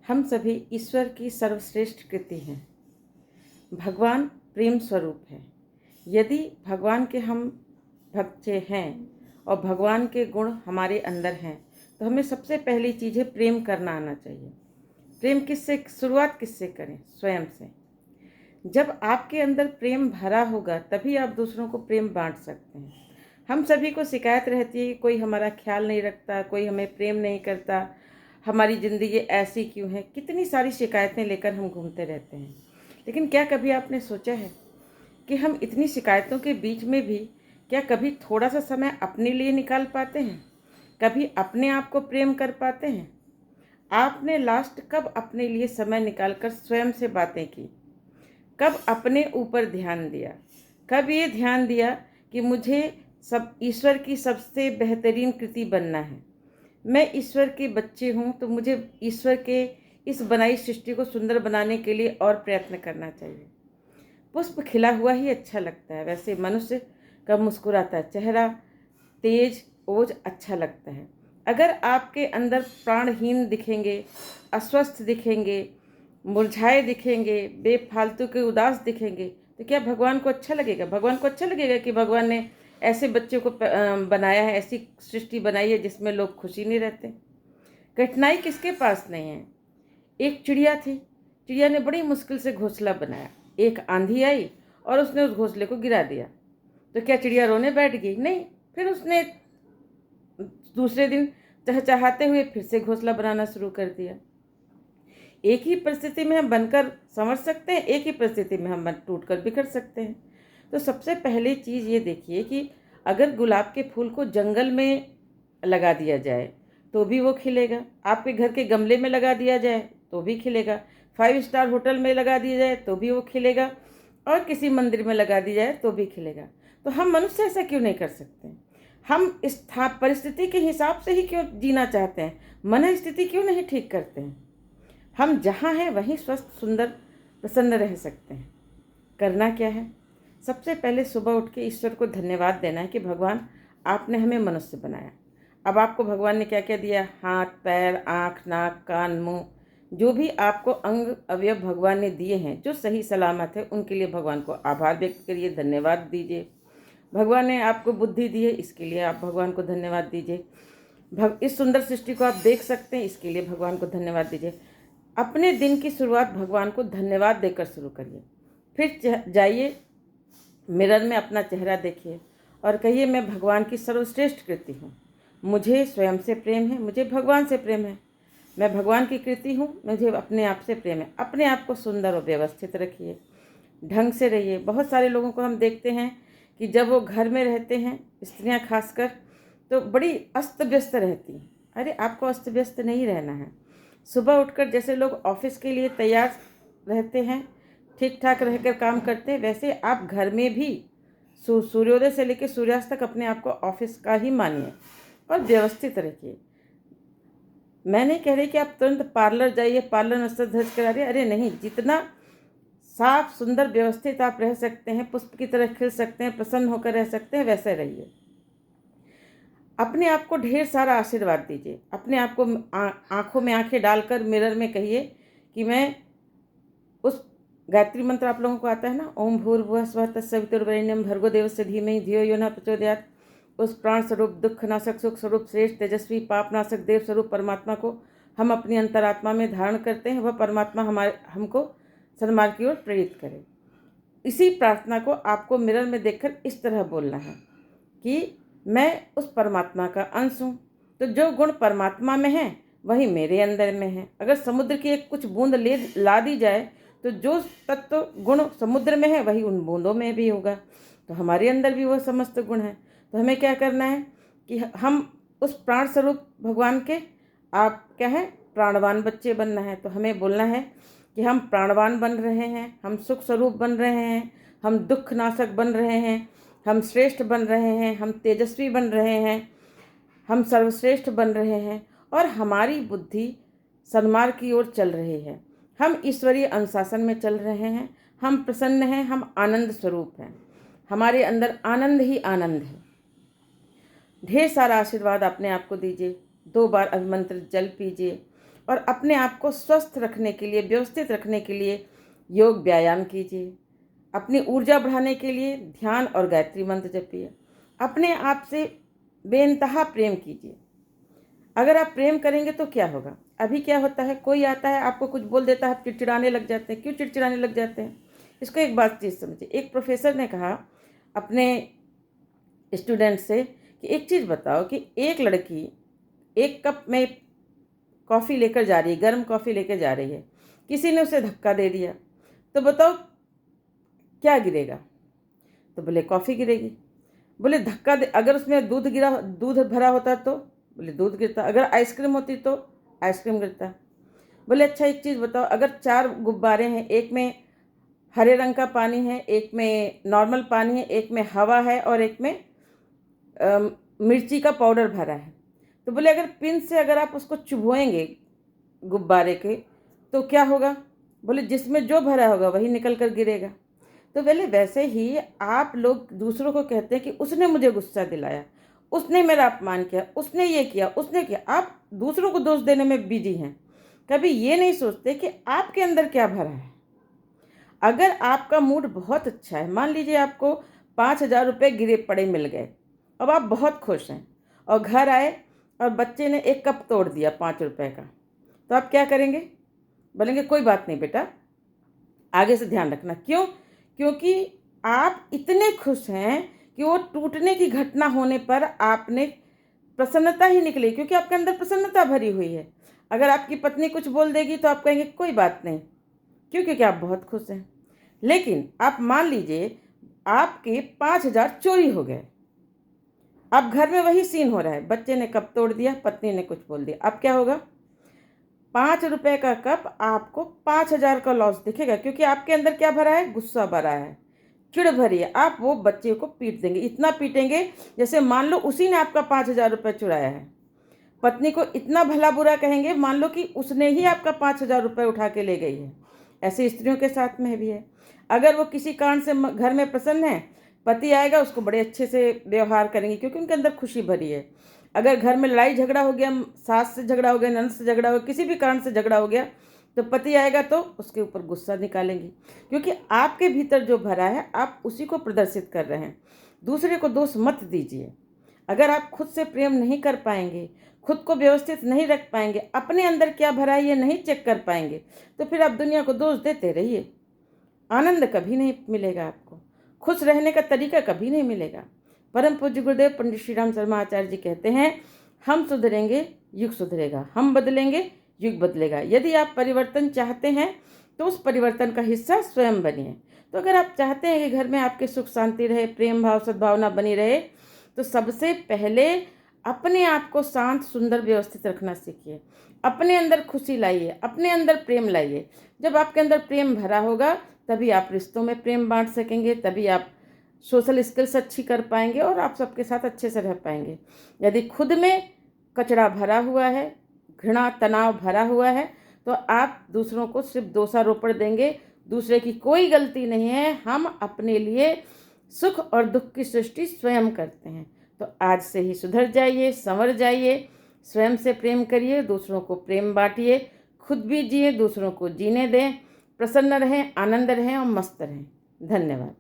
हम सभी ईश्वर की सर्वश्रेष्ठ कृति हैं। भगवान प्रेम स्वरूप है। यदि भगवान के हम भक्त हैं और भगवान के गुण हमारे अंदर हैं तो हमें सबसे पहली चीज़ है प्रेम करना आना चाहिए। प्रेम किससे शुरुआत किससे करें? स्वयं से। जब आपके अंदर प्रेम भरा होगा तभी आप दूसरों को प्रेम बांट सकते हैं। हम सभी को शिकायत रहती है कि कोई हमारा ख्याल नहीं रखता, कोई हमें प्रेम नहीं करता, हमारी ज़िंदगी ऐसी क्यों है। कितनी सारी शिकायतें लेकर हम घूमते रहते हैं। लेकिन क्या कभी आपने सोचा है कि हम इतनी शिकायतों के बीच में भी क्या कभी थोड़ा सा समय अपने लिए निकाल पाते हैं? कभी अपने आप को प्रेम कर पाते हैं? आपने लास्ट कब अपने लिए समय निकालकर स्वयं से बातें की? कब अपने ऊपर ध्यान दिया? कब ये ध्यान दिया कि मुझे सब ईश्वर की सबसे बेहतरीन कृति बनना है, मैं ईश्वर के बच्चे हूँ तो मुझे ईश्वर के इस बनाई सृष्टि को सुंदर बनाने के लिए और प्रयत्न करना चाहिए। पुष्प खिला हुआ ही अच्छा लगता है, वैसे मनुष्य का मुस्कुराता चेहरा तेज ओज अच्छा लगता है। अगर आपके अंदर प्राणहीन दिखेंगे, अस्वस्थ दिखेंगे, मुरझाए दिखेंगे, बेफालतू के उदास दिखेंगे तो क्या भगवान को अच्छा लगेगा? भगवान को अच्छा लगेगा कि भगवान ने ऐसे बच्चों को बनाया है, ऐसी सृष्टि बनाई है जिसमें लोग खुशी नहीं रहते। कठिनाई किसके पास नहीं है। एक चिड़िया थी, चिड़िया ने बड़ी मुश्किल से घोंसला बनाया। एक आंधी आई और उसने उस घोंसले को गिरा दिया। तो क्या चिड़िया रोने बैठ गई? नहीं। फिर उसने दूसरे दिन चहचहाते हुए फिर से घोंसला बनाना शुरू कर दिया। एक ही परिस्थिति में हम बनकर संवर सकते हैं, एक ही परिस्थिति में हम टूट कर बिखर सकते हैं। तो सबसे पहली चीज़ ये देखिए कि अगर गुलाब के फूल को जंगल में लगा दिया जाए तो भी वो खिलेगा, आपके घर के गमले में लगा दिया जाए तो भी खिलेगा, 5 स्टार होटल में लगा दिया जाए तो भी वो खिलेगा, और किसी मंदिर में लगा दी जाए तो भी खिलेगा। तो हम मनुष्य ऐसा क्यों नहीं कर सकते? हम इस परिस्थिति के हिसाब से ही क्यों जीना चाहते हैं? मन स्थिति क्यों नहीं ठीक करते हैं? हम जहाँ हैं वहीं स्वस्थ सुंदर प्रसन्न रह सकते हैं। करना क्या है? सबसे पहले सुबह उठ के ईश्वर को धन्यवाद देना है कि भगवान आपने हमें मनुष्य बनाया। अब आपको भगवान ने क्या क्या दिया? हाथ पैर आँख नाक कान मुँह, जो भी आपको अंग अवयव भगवान ने दिए हैं जो सही सलामत है, उनके लिए भगवान को आभार व्यक्त करिए, धन्यवाद दीजिए। भगवान ने आपको बुद्धि दी है, इसके लिए आप भगवान को धन्यवाद दीजिए। इस सुंदर सृष्टि को आप देख सकते हैं, इसके लिए भगवान को धन्यवाद दीजिए। अपने दिन की शुरुआत भगवान को धन्यवाद देकर शुरू करिए। फिर जाइए मिरर में अपना चेहरा देखिए और कहिए मैं भगवान की सर्वश्रेष्ठ कृति हूँ। मुझे स्वयं से प्रेम है, मुझे भगवान से प्रेम है, मैं भगवान की कृति हूँ, मुझे अपने आप से प्रेम है। अपने आप को सुंदर और व्यवस्थित रखिए, ढंग से रहिए। बहुत सारे लोगों को हम देखते हैं कि जब वो घर में रहते हैं, स्त्रियाँ खासकर, तो बड़ी अस्त व्यस्त रहती हैं। अरे आपको अस्त व्यस्त नहीं रहना है। सुबह उठकर जैसे लोग ऑफिस के लिए तैयार रहते हैं, ठीक ठाक रहकर काम करते हैं, वैसे आप घर में भी सूर्योदय से लेकर सूर्यास्त तक अपने आप को ऑफिस का ही मानिए और व्यवस्थित रखिए। मैं नहीं कह रही कि आप तुरंत पार्लर जाइए, पार्लर नस्तर धज करा रही, अरे नहीं, जितना साफ सुंदर व्यवस्थित आप रह सकते हैं, पुष्प की तरह खिल सकते हैं, प्रसन्न होकर रह सकते हैं, वैसे रहिए। अपने आप को ढेर सारा आशीर्वाद दीजिए। अपने आप को आंखों में आंखें डालकर मिरर में कहिए कि मैं उस गायत्री मंत्र आप लोगों को आता है ना, ओम भूर्भुवः स्वः तत्सवितुर्वरेण्यं भर्गो देवस्य धीमहि धियो यो न प्रचोदयात्। उस प्राण स्वरूप दुख नाशक सुख स्वरूप श्रेष्ठ तेजस्वी पाप नाशक देव स्वरूप परमात्मा को हम अपनी अंतरात्मा में धारण करते हैं। वह परमात्मा हमको सन्मार्ग की ओर प्रेरित करे। इसी प्रार्थना को आपको मिरर में देखकर इस तरह बोलना है कि मैं उस परमात्मा का अंश हूँ। तो जो गुण परमात्मा में है वही मेरे अंदर में है। अगर समुद्र की एक कुछ बूंद ला दी जाए तो जो तत्व गुण समुद्र में है वही उन बूंदों में भी होगा। तो हमारे अंदर भी वह समस्त गुण है। तो हमें क्या करना है कि हम उस प्राण स्वरूप भगवान के आप क्या है, प्राणवान बच्चे बनना है। तो हमें बोलना है कि हम प्राणवान बन रहे हैं, हम सुख स्वरूप बन रहे हैं, हम दुख नाशक बन रहे हैं, हम श्रेष्ठ बन रहे हैं, हम तेजस्वी बन रहे हैं, हम सर्वश्रेष्ठ बन रहे हैं और हमारी बुद्धि सन्मार्ग की ओर चल रही है। हम ईश्वरीय अनुशासन में चल रहे हैं, हम प्रसन्न हैं, हम आनंद स्वरूप हैं, हमारे अंदर आनंद ही आनंद है। ढेर सारा आशीर्वाद अपने आप को दीजिए। 2 बार अभिमंत्रित जल पीजिए और अपने आप को स्वस्थ रखने के लिए, व्यवस्थित रखने के लिए योग व्यायाम कीजिए। अपनी ऊर्जा बढ़ाने के लिए ध्यान और गायत्री मंत्र जपिए। अपने आप से बेइंतहा प्रेम कीजिए। अगर आप प्रेम करेंगे तो क्या होगा? अभी क्या होता है, कोई आता है आपको कुछ बोल देता है, आप चिड़चिड़ाने लग जाते हैं। क्यों चिड़चिड़ाने लग जाते हैं? इसको एक बात चीज़ समझिए। एक प्रोफेसर ने कहा अपने स्टूडेंट से कि एक चीज़ बताओ कि एक लड़की एक कप में कॉफ़ी लेकर जा रही है, गर्म कॉफ़ी लेकर जा रही है, किसी ने उसे धक्का दे दिया, तो बताओ क्या गिरेगा? तो बोले कॉफ़ी गिरेगी। बोले धक्का दे, अगर उसमें दूध भरा होता तो? बोले दूध गिरता। अगर आइसक्रीम होती तो आइसक्रीम गिरता। बोले अच्छा एक चीज़ बताओ, अगर 4 गुब्बारे हैं, एक में हरे रंग का पानी है, एक में नॉर्मल पानी है, एक में हवा है और एक में मिर्ची का पाउडर भरा है, तो बोले अगर पिन से अगर आप उसको चुभोएंगे गुब्बारे के तो क्या होगा? बोले जिसमें जो भरा होगा वही निकल कर गिरेगा। तो बोले वैसे ही आप लोग दूसरों को कहते हैं कि उसने मुझे गुस्सा दिलाया, उसने मेरा अपमान किया, उसने ये किया, उसने किया। आप दूसरों को दोष देने में बिजी हैं, कभी ये नहीं सोचते कि आपके अंदर क्या भरा है। अगर आपका मूड बहुत अच्छा है, मान लीजिए आपको 5,000 रुपये गिरे पड़े मिल गए, अब आप बहुत खुश हैं और घर आए और बच्चे ने एक कप तोड़ दिया 5 रुपये का, तो आप क्या करेंगे? बोलेंगे कोई बात नहीं बेटा, आगे से ध्यान रखना। क्यों? क्योंकि आप इतने खुश हैं कि वो टूटने की घटना होने पर आपने प्रसन्नता ही निकली, क्योंकि आपके अंदर प्रसन्नता भरी हुई है। अगर आपकी पत्नी कुछ बोल देगी तो आप कहेंगे कोई बात नहीं, क्यों? क्योंकि आप बहुत खुश हैं। लेकिन आप मान लीजिए आपके 5,000 चोरी हो गए, अब घर में वही सीन हो रहा है, बच्चे ने कप तोड़ दिया, पत्नी ने कुछ बोल दिया, अब क्या होगा? 5 रुपए का कप आपको 5,000 का लॉस दिखेगा, क्योंकि आपके अंदर क्या भरा है? गुस्सा भरा है, चिढ़ भरी है। आप वो बच्चे को पीट देंगे, इतना पीटेंगे जैसे मान लो उसी ने आपका 5,000 रुपये चुराया है। पत्नी को इतना भला बुरा कहेंगे मान लो कि उसने ही आपका 5,000 रुपये उठा के ले गई है। ऐसे स्त्रियों के साथ में भी है। अगर वो किसी कारण से घर में प्रसन्न है, पति आएगा उसको बड़े अच्छे से व्यवहार करेंगे, क्योंकि उनके अंदर खुशी भरी है। अगर घर में लड़ाई झगड़ा हो गया, सास से झगड़ा हो गया, ननद से झगड़ा हो गया, किसी भी कारण से झगड़ा हो गया, तो पति आएगा तो उसके ऊपर गुस्सा निकालेंगे, क्योंकि आपके भीतर जो भरा है आप उसी को प्रदर्शित कर रहे हैं। दूसरे को दोष मत दीजिए। अगर आप खुद से प्रेम नहीं कर पाएंगे, खुद को व्यवस्थित नहीं रख पाएंगे, अपने अंदर क्या भरा है ये नहीं चेक कर पाएंगे, तो फिर आप दुनिया को दोष देते रहिए। आनंद कभी नहीं मिलेगा आपको, खुश रहने का तरीका कभी नहीं मिलेगा। परम पूज्य गुरुदेव पंडित श्री राम शर्मा आचार्य जी कहते हैं, हम सुधरेंगे युग सुधरेगा, हम बदलेंगे युग बदलेगा। यदि आप परिवर्तन चाहते हैं तो उस परिवर्तन का हिस्सा स्वयं बनिए। तो अगर आप चाहते हैं कि घर में आपके सुख शांति रहे, प्रेम भाव सद्भावना बनी रहे, तो सबसे पहले अपने आप को शांत सुंदर व्यवस्थित रखना सीखिए। अपने अंदर खुशी लाइए, अपने अंदर प्रेम लाइए। जब आपके अंदर प्रेम भरा होगा तभी आप रिश्तों में प्रेम बांट सकेंगे, तभी आप सोशल स्किल्स अच्छी कर पाएंगे और आप सबके साथ अच्छे से रह पाएंगे। यदि खुद में कचरा भरा हुआ है, घृणा तनाव भरा हुआ है, तो आप दूसरों को सिर्फ दोषारोपण देंगे। दूसरे की कोई गलती नहीं है, हम अपने लिए सुख और दुख की सृष्टि स्वयं करते हैं। तो आज से ही सुधर जाइए, संवर जाइए, स्वयं से प्रेम करिए, दूसरों को प्रेम बांटिए, खुद भी जिए, दूसरों को जीने दें, प्रसन्न रहें, आनंद रहें और मस्त रहें। धन्यवाद।